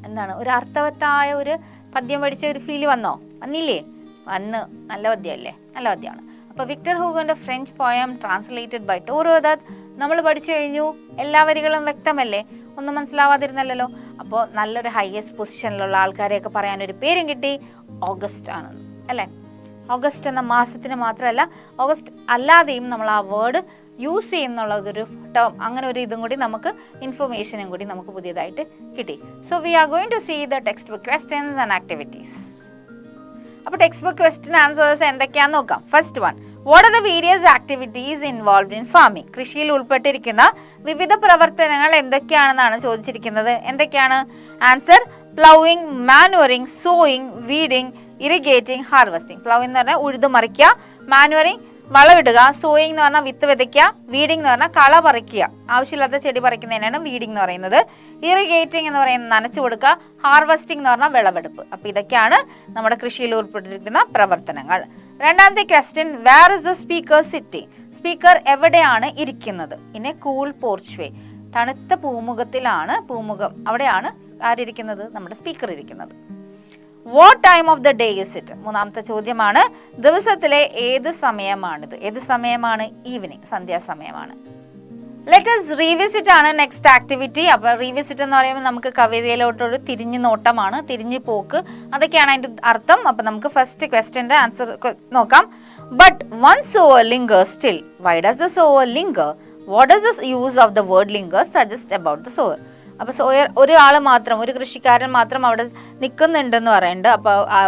എന്താണ് ഒരു അർത്ഥവത്തായ ഒരു പദ്യം പഠിച്ച ഒരു ഫീല് വന്നില്ലേ? നല്ല പദ്യമല്ലേ? നല്ല പദ്യമാണ്. അപ്പോൾ Victor ഹൂഗോന്റെ French poem translated by ടോറോദാത്ത് നമ്മൾ പഠിച്ചു കഴിഞ്ഞു. എല്ലാ വരികളും വ്യക്തമല്ലേ? ഒന്നും മനസ്സിലാവാതിരുന്നല്ലോ. അപ്പോൾ നല്ലൊരു ഹയസ്റ്റ് പൊസിഷനിലുള്ള ആൾക്കാരെയൊക്കെ പറയാനൊരു പേരും കിട്ടി, ഓഗസ്റ്റ് ആണ് അല്ലേ? ഓഗസ്റ്റ് എന്ന മാസത്തിന് മാത്രമല്ല, ഓഗസ്റ്റ് അല്ലാതെയും നമ്മൾ ആ വേർഡ് യൂസ് ചെയ്യുന്നുള്ളതൊരു ടേം, അങ്ങനെ ഒരു ഇതും കൂടി നമുക്ക് ഇൻഫർമേഷനും കൂടി നമുക്ക് പുതിയതായിട്ട് കിട്ടി. So we are going to see the textbook questions and activities. അപ്പോൾ ടെക്സ്റ്റ് ബുക്ക് ക്വസ്റ്റ്യൻ ആൻസേഴ്സ് എന്തൊക്കെയാണെന്ന് നോക്കാം. First one, what are the various activities involved in farming? കൃഷിയിൽ ഉൾപ്പെട്ടിരിക്കുന്ന വിവിധ പ്രവർത്തനങ്ങൾ എന്തൊക്കെയാണെന്നാണ് ചോദിച്ചിരിക്കുന്നത്. എന്തൊക്കെയാണ്? Answer: ploughing, manuring, sowing, weeding, irrigating, harvesting. Ploughing എന്ന് പറഞ്ഞാൽ ഉഴുതു മറിക്കുക, മാനുവറിങ് വളമിടുക, സോയിങ് എന്ന് പറഞ്ഞാൽ വിത്ത് വിതയ്ക്കുക, വീഡിങ് എന്ന് പറഞ്ഞാൽ കള പറിക്കുക, ആവശ്യമില്ലാത്ത ചെടി പറിക്കുന്നതിനാണ് വീഡിങ് എന്ന് പറയുന്നത്. ഇറിഗേറ്റിംഗ് എന്ന് പറയുന്നത് നനച്ചു കൊടുക്കുക, ഹാർവെസ്റ്റിംഗ് എന്ന് പറഞ്ഞാൽ വിളവെടുപ്പ്. അപ്പോൾ ഇതൊക്കെയാണ് നമ്മുടെ കൃഷിയിൽ ഉൾപ്പെട്ടിരിക്കുന്ന പ്രവർത്തനങ്ങൾ. രണ്ടാമത്തെ question, where is the speaker sitting? Speaker എവിടെയാണ് ഇരിക്കുന്നത്? In a cool porchway. തണുത്ത പൂമുഖത്തിലാണ്, അവിടെയാണ് ആരിയ്ക്കുന്നത്? നമ്മുടെ സ്പീക്കർ ഇരിക്കുന്നത്. What time of the day is it? മൂന്നാമത്തെ ചോദ്യമാണ്, ദിവസത്തിലെ ഏത് സമയമാണിത്? ഏത് സമയമാണ്? ഈവനിങ്, സന്ധ്യാസമയമാണ്. ലെറ്റസ് റീവിസിറ്റ് ആണ് നെക്സ്റ്റ് ആക്ടിവിറ്റി. അപ്പോൾ റീവിസിറ്റ് എന്ന് പറയുമ്പോൾ നമുക്ക് കവിതയിലോട്ടൊരു തിരിഞ്ഞു നോട്ടമാണ്, തിരിഞ്ഞു പോക്ക്, അതൊക്കെയാണ് അതിൻ്റെ അർത്ഥം. അപ്പോൾ നമുക്ക് ഫസ്റ്റ് ക്വസ്റ്റ്യൻ്റെ ആൻസർ നോക്കാം. But one sower linger still. Why does the sower linger? What does the use of the word linger suggest about the sower? അപ്പോൾ സോയർ ഒരാൾ മാത്രം, ഒരു കൃഷിക്കാരൻ മാത്രം അവിടെ നിൽക്കുന്നുണ്ടെന്ന് പറയുന്നുണ്ട്. അപ്പോൾ ആ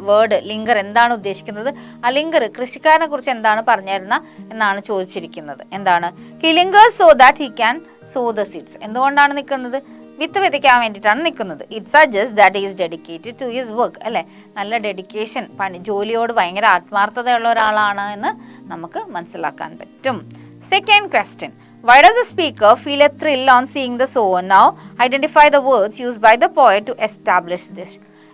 വേർഡ് ലിങ്കർ എന്താണ് ഉദ്ദേശിക്കുന്നത്? ആ ലിങ്കർ കൃഷിക്കാരനെ കുറിച്ച് എന്താണ് പറഞ്ഞിരുന്ന എന്നാണ് ചോദിച്ചിരിക്കുന്നത്. എന്താണ്? He lingers so that he can sow the seeds. എന്തുകൊണ്ടാണ് നിൽക്കുന്നത്? വിത്ത് വിതയ്ക്കാൻ വേണ്ടിയിട്ടാണ് നിൽക്കുന്നത്. It suggest that is dedicated to his work. അല്ലേ? നല്ല ഡെഡിക്കേഷൻ, ജോലിയോട് ഭയങ്കര ആത്മാർത്ഥതയുള്ള ഒരാളാണ് എന്ന് നമുക്ക് മനസ്സിലാക്കാൻ പറ്റും. Second question, why does the speaker feel a thrill on seeing the sower? Now identify the words used by the poet to establish this.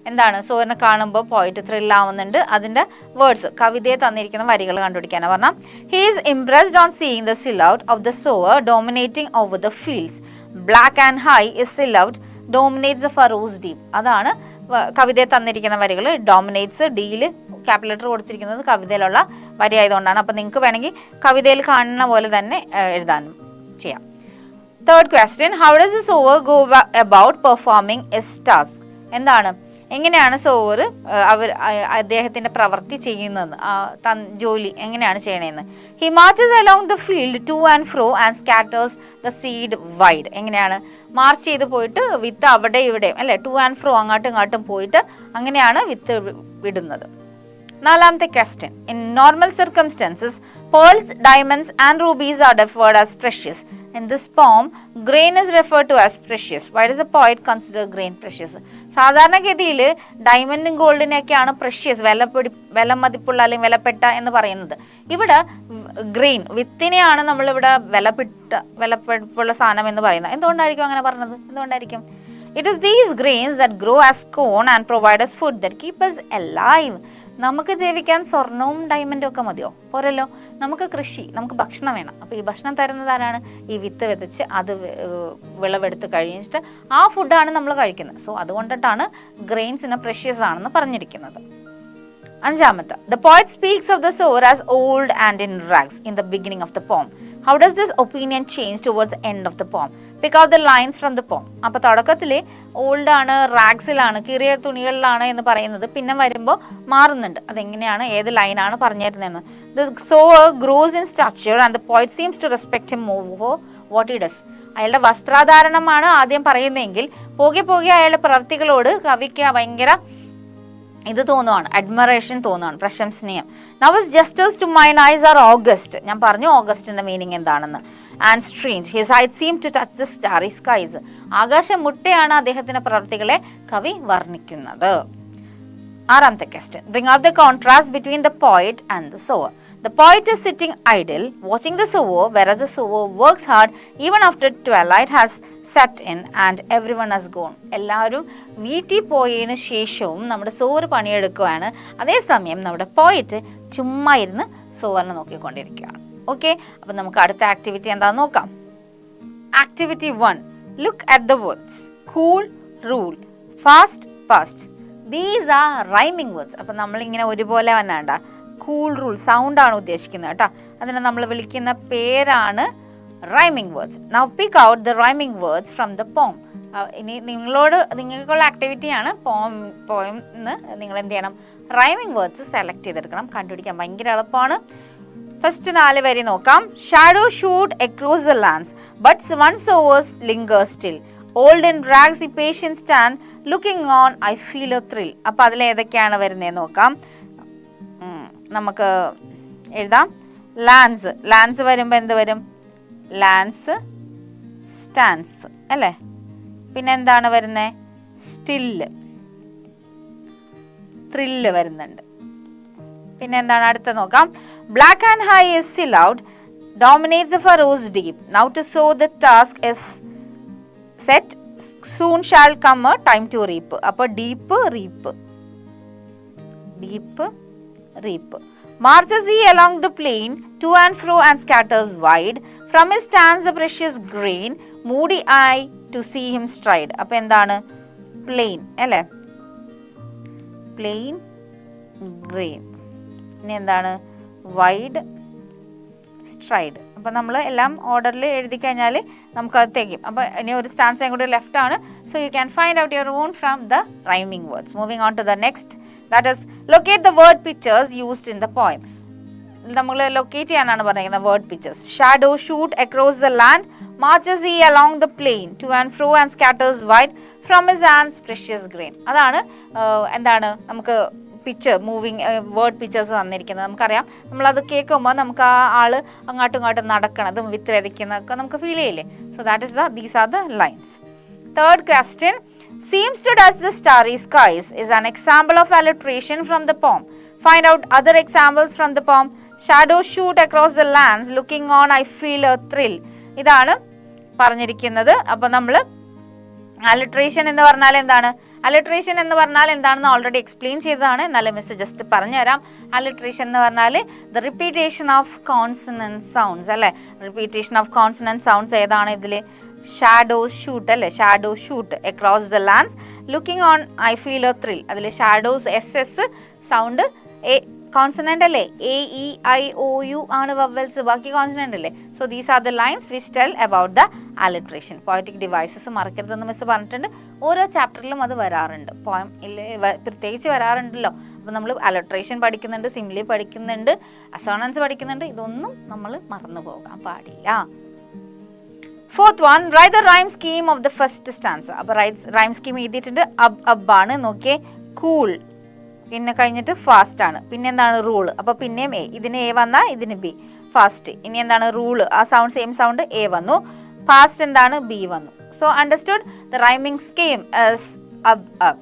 എന്താണ്? സോവറിനെ കാണുമ്പോൾ പോയിറ്റ് ത്രില്ലാവുന്നുണ്ട്. അതിൻ്റെ വേർഡ്സ്, കവിതയെ തന്നിരിക്കുന്ന വരികൾ കണ്ടുപിടിക്കാനാണ് പറഞ്ഞാൽ. He is impressed on seeing the silhouette of the sower dominating over the fields. Black and high is silhouette dominates the furrows deep. അതാണ് കവിതയെ തന്നിരിക്കുന്ന വരികൾ. ഡോമിനേറ്റ്സ് ഡിയിൽ ക്യാപിറ്റൽ ലെറ്റർ കൊടുത്തിരിക്കുന്നത് കവിതയിലുള്ള വരി ആയതുകൊണ്ടാണ്. അപ്പോൾ നിങ്ങൾക്ക് വേണമെങ്കിൽ കവിതയിൽ കാണുന്ന പോലെ തന്നെ എഴുതാനും ചെയ്യാം. Third question, how does the sower go about performing his task? എന്താണ്? എങ്ങനെയാണ് സോവർ അദ്ദേഹത്തിൻ്റെ പ്രവൃത്തി ചെയ്യുന്നത്? ജോലി എങ്ങനെയാണ് ചെയ്യണമെന്ന്. He marches along the field to and fro and scatters the seed wide. എങ്ങനെയാണ്? മാർച്ച് ചെയ്ത് പോയിട്ട് വിത്ത് അവിടെ ഇവിടെയും, അല്ലേ? ടു ആൻഡ് ഫ്രോ, അങ്ങോട്ടും ഇങ്ങോട്ടും പോയിട്ട് അങ്ങനെയാണ് വിത്ത് വിടുന്നത്. നാലാമത്തെ question, in normal circumstances pearls, diamonds and rubies are referred as precious. In this poem, grain is referred to as precious. Why does the poet consider grain precious? സാധാരണഗതിയിൽ ഡയമണ്ടും ഗോൾഡിനെയൊക്കെയാണ് പ്രഷ്യസ്, വിലമതിപ്പുള്ള അല്ലെങ്കിൽ വിലപ്പെട്ട എന്ന് പറയുന്നത്. ഇവിടെ ഗ്രെയിൻ, വിത്തിനെയാണ് നമ്മളിവിടെ വിലപിടിപ്പുള്ള സാധനം എന്ന് പറയുന്നത്. എന്തുകൊണ്ടായിരിക്കും അങ്ങനെ പറഞ്ഞത്? എന്തുകൊണ്ടായിരിക്കും? It is these grains that grow as corn and provide us food that keep us alive. നമുക്ക് ജീവിക്കാൻ സ്വർണവും ഡയമണ്ടും ഒക്കെ മതിയോ? പോരല്ലോ. നമുക്ക് കൃഷി, നമുക്ക് ഭക്ഷണം വേണം. അപ്പോൾ ഈ ഭക്ഷണം തരുന്നത് ആരാണ്? ഈ വിത്ത് വിതച്ച് അത് വിളവെടുത്ത് കഴിഞ്ഞിട്ട് ആ ഫുഡാണ് നമ്മൾ കഴിക്കുന്നത്. സോ അതുകൊണ്ടിട്ടാണ് ഗ്രെയിൻസിന് പ്രഷ്യസ് ആണെന്ന് പറഞ്ഞിരിക്കുന്നത്. അഞ്ചാമത്തെ, the poet speaks of the sower as old and in rags in the beginning of the poem. How does this opinion change towards the end of the poem? Pick out the lines from the poem. അപ്പോൾ തുടക്കത്തിൽ old ആണ്, റാഗ്സിലാണ്, കീറിയ തുണികളിലാണ് എന്ന് പറയുന്നത് പിന്നെ വരുമ്പോൾ മാറുന്നുണ്ട്. അതെങ്ങനെയാണ്, ഏത് ലൈനാണ് പറഞ്ഞു തരുന്നതെന്ന്. The sower grows in stature and the poet seems to respect him more for what he does. അയാളുടെ വസ്ത്രാധാരണമാണ് ആദ്യം പറയുന്നതെങ്കിൽ പോകെ പോകെ അയാളുടെ പ്രവൃത്തികളോട് കവിക്ക് ഭയങ്കര ഇത് തോന്നുവാണ്, അഡ്മറേഷൻ തോന്നുവാണ്, പ്രശംസനീയം. Now his gestures to mine eyes are august. ഞാൻ പറഞ്ഞു ഓഗസ്റ്റിന്റെ മീനിങ് എന്താണെന്ന്. And strange, his eyes seem to touch the starry skies. ആകാശം മുട്ടെയാണ് അദ്ദേഹത്തിന്റെ പ്രവൃത്തികളെ കവി വർണ്ണിക്കുന്നത്. ആറാമത്തെ question, bring out the contrast between the poet and the sower. The poet is sitting idle, watching the sower, whereas the sower works hard even after twilight has set in and everyone has gone. എല്ലാവരും വീട്ടിൽ പോയതിനു ശേഷവും നമ്മുടെ sower പണിയെടുക്കുകയാണ്. അതേസമയം നമ്മുടെ പോയിറ്റ് ചുമ്മാ ഇരുന്ന് സോവറിനെ നോക്കിക്കൊണ്ടിരിക്കുകയാണ്. ഓക്കെ, അപ്പം നമുക്ക് അടുത്ത ആക്ടിവിറ്റി എന്താണെന്ന് നോക്കാം. Activity 1, look at the words. Cool, rule, fast, fast. These are rhyming words. അപ്പം നമ്മളിങ്ങനെ ഒരുപോലെ വന്നാണ്ട. കൂൾ, റൂൾ സൗണ്ടാണ് ഉദ്ദേശിക്കുന്നത് കേട്ടോ. അതിനെ നമ്മൾ വിളിക്കുന്ന പേരാണ് rhyming words. Now pick out the rhyming words from the poem. ഇനി നിങ്ങൾക്കുള്ള ആക്ടിവിറ്റിയാണ് പോയം നിങ്ങൾ എന്ത് ചെയ്യണം, റൈമിംഗ് വേർഡ്സ് സെലക്ട് ചെയ്തെടുക്കണം. കണ്ടുപിടിക്കാൻ ഭയങ്കര എളുപ്പമാണ്. ഫസ്റ്റ് 4 വരി നോക്കാം. Shadow shoot across the lands but one sowers linger still. Old in rags the patient stand looking on I feel a thrill. അപ്പം അതിലേതൊക്കെയാണ് വരുന്നത് നോക്കാം. നമുക്ക് എഴുതാം. ലാൻസ് വരുമ്പോൾ എന്ത് വരും? ലാൻസ്, സ്റ്റാൻസ് അല്ലേ. പിന്നെ എന്താണ് വരുന്നത്? സ്റ്റില്ല്, ത്രില്ല് വരുന്നുണ്ട്. പിന്നെ എന്താണ് അടുത്ത നോക്കാം. Black and high is C loud dominates the furrows deep. Now to sow the task is set, soon shall come a time to reap. അപ്പോൾ deep, reap, deep, reap. Marches he along the plain, to and fro and scatters wide. From his stands the precious grain, moody eye to see him stride. അപ്പോൾ എന്താണ്? Plain അല്ലേ, plain, grain. ഇനി എന്താണ്? Wide, stride. അപ്പോൾ നമ്മൾ എല്ലാം ഓർഡറിൽ എഴുതി കഴിഞ്ഞാൽ നമുക്കത് തികയും. അപ്പോൾ ഇനി ഒരു സ്റ്റാൻസും കൂടി ലെഫ്റ്റ് ആണ്. So you can find out your own from the rhyming words. Moving on to the next, that is locate the word pictures used in the poem. നമ്മൾ ലൊക്കേറ്റ് ചെയ്യാനാണ് പറയുന്നത് word pictures. Shadow shoot across the land, marches he along the plain, to and fro and scatters wide, from his hands precious grain. അതാണ് എന്താണ് നമുക്ക് picture, moving word pictures തന്നിരിക്കുന്നത്. നമുക്കറിയാം, നമ്മളത് കേൾക്കുമ്പോൾ നമുക്ക് ആ ആള് അങ്ങോട്ടും ഇങ്ങോട്ടും നടക്കണതും വിത്ത് വിതയ്ക്കുന്നതൊക്കെ നമുക്ക് ഫീൽ ചെയ്യില്ലേ. So that is these are the lines. Third question, seems to touch the starry skies is an example of alliteration from the poem. Find out other examples from the poem. Shadows shoot across the lands, looking on I feel a thrill. ഇതാണ് പറഞ്ഞിരിക്കുന്നത്. അപ്പോൾ നമ്മൾ alliteration എന്ന് പറഞ്ഞാൽ എന്താണ്? Alliteration എന്ന് പറഞ്ഞാൽ എന്താണെന്ന് ഓൾറെഡി എക്സ്പ്ലെയിൻ ചെയ്തതാണ്. എന്നാലും മിസ് ജസ്റ്റ് പറഞ്ഞുതരാം. അലിട്രേഷൻ എന്ന് പറഞ്ഞാൽ the repetition of consonant sounds അല്ലേ. റിപ്പീറ്റേഷൻ ഓഫ് കോൺസണന്റ് സൗണ്ട്സ് ഏതാണ് ഇതിൽ? ഷാഡോസ് ഷൂട്ട് അല്ലേ, shadow shoot across the lands, looking on I feel a thrill. അതിൽ ഷാഡോസ് SS സൗണ്ട് കോൺസണന്റ് അല്ലേ, AEIOU ആണ് വവൽസ്, ബാക്കി കോൺസണന്റ് അല്ലേ. So these are the lines which tell about the alliteration. Poetic devices മറക്കരുതെന്ന് miss പറഞ്ഞിട്ടുണ്ട്. ഓരോ ചാപ്റ്ററിലും അത് വരാറുണ്ട്. പോയം പ്രത്യേകിച്ച് വരാറുണ്ടല്ലോ. അപ്പോൾ നമ്മൾ അലിട്രേഷൻ പഠിക്കുന്നുണ്ട്, സിംപ്ലി പഠിക്കുന്നുണ്ട്, അസോണൻസ് പഠിക്കുന്നുണ്ട്. ഇതൊന്നും നമ്മൾ മറന്നു പോകാൻ പാടില്ല. Fourth one, write the rhyme scheme of the first stanza. അപ്പോൾ റൈം സ്കീം എഴുതിയിട്ടുണ്ട്. അബാണ് നോക്കിയേ, കൂൾ, പിന്നെ കഴിഞ്ഞിട്ട് ഫാസ്റ്റ് ആണ്, പിന്നെ എന്താണ്? റൂൾ. അപ്പോൾ പിന്നെയും A, ഇതിന് A വന്നാൽ ഇതിന് B, ഫാസ്റ്റ്. ഇനി എന്താണ്? റൂൾ, ആ സൗണ്ട് സെയിം സൗണ്ട് A വന്നു. ഫാസ്റ്റ് എന്താണ്? B വന്നു. So understood the rhyming scheme is Ab.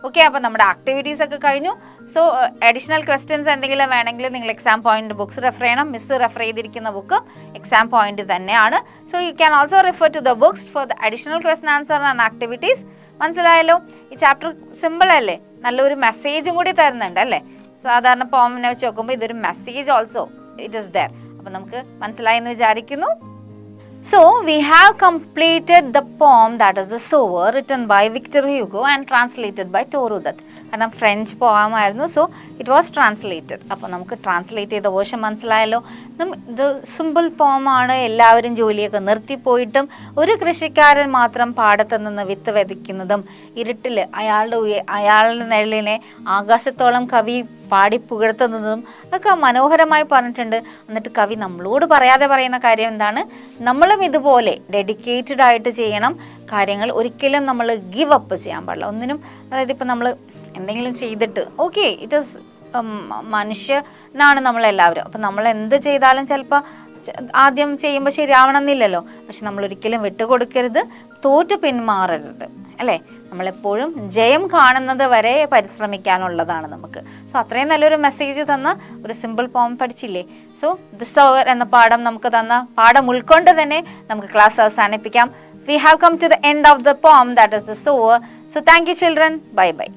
Okay, അപ്പോൾ നമ്മുടെ ആക്ടിവിറ്റീസ് ഒക്കെ കഴിഞ്ഞു. സോ അഡീഷണൽ ക്വസ്റ്റ്യൻസ് എന്തെങ്കിലും വേണമെങ്കിൽ നിങ്ങൾ എക്സാം പോയിന്റ് ബുക്സ് റെഫർ ചെയ്യണം. മിസ് റെഫർ ചെയ്തിരിക്കുന്ന ബുക്ക് എക്സാം പോയിന്റ് തന്നെയാണ്. So you can also refer to the books for the additional question answer and activities. മനസ്സിലായല്ലോ? ഈ ചാപ്റ്റർ സിമ്പിൾ അല്ലേ, നല്ലൊരു മെസ്സേജും കൂടി തരുന്നുണ്ട് അല്ലേ. സാധാരണ പോമിനെ വെച്ച് നോക്കുമ്പോൾ ഇതൊരു message also it is there. അപ്പം നമുക്ക് മനസ്സിലായെന്ന് വിചാരിക്കുന്നു. So we have completed the poem that is the Sower, written by Victor Hugo and translated by Torudat. കാരണം ഫ്രഞ്ച് പോം ആയിരുന്നു, സോ ഇറ്റ് വാസ് ട്രാൻസ്ലേറ്റഡ്. അപ്പോൾ നമുക്ക് ട്രാൻസ്ലേറ്റ് ചെയ്ത വേർഷൻ മനസ്സിലായല്ലോ. ഇത് സിമ്പിൾ പോമാണ്. എല്ലാവരും ജോലിയൊക്കെ നിർത്തിപ്പോയിട്ടും ഒരു കൃഷിക്കാരൻ മാത്രം പാടത്ത് നിന്ന് വിത്ത് വിതയ്ക്കുന്നതും ഇരുട്ടിൽ അയാളുടെ നിഴലിനെ ആകാശത്തോളം കവി പാടി പുകഴ്ത്തുന്നതും ഒക്കെ മനോഹരമായി പറഞ്ഞിട്ടുണ്ട്. എന്നിട്ട് കവി നമ്മളോട് പറയാതെ പറയുന്ന കാര്യം എന്താണ്? നമ്മളും ഇതുപോലെ ഡെഡിക്കേറ്റഡ് ആയിട്ട് ചെയ്യണം കാര്യങ്ങൾ. ഒരിക്കലും നമ്മൾ ഗിവ് അപ്പ് ചെയ്യാൻ പാടില്ല ഒന്നിനും. അതായത് ഇപ്പം നമ്മൾ എന്തെങ്കിലും ചെയ്തിട്ട് ഓക്കെ, ഇറ്റ് ഈസ് മനുഷ്യനാണ് നമ്മളെല്ലാവരും. അപ്പം നമ്മൾ എന്ത് ചെയ്താലും ചിലപ്പോൾ ആദ്യം ചെയ്യുമ്പോൾ ശരിയാവണം എന്നില്ലല്ലോ. പക്ഷെ നമ്മൾ ഒരിക്കലും വിട്ടുകൊടുക്കരുത്, തോറ്റു പിന്മാറരുത്, അല്ലേ? നമ്മളെപ്പോഴും ജയം കാണുന്നത് വരെ പരിശ്രമിക്കാനുള്ളതാണ് നമുക്ക്. സോ അത്രയും നല്ലൊരു മെസ്സേജ് തന്ന ഒരു സിമ്പിൾ പോം പഠിച്ചില്ലേ? സോ ദി സോവർ എന്ന പാഠം നമുക്ക് തന്ന പാഠം ഉൾക്കൊണ്ട് തന്നെ നമുക്ക് ക്ലാസ് അവസാനിപ്പിക്കാം. We have come to the end of the poem that is the Sower. So thank you children. Bye bye.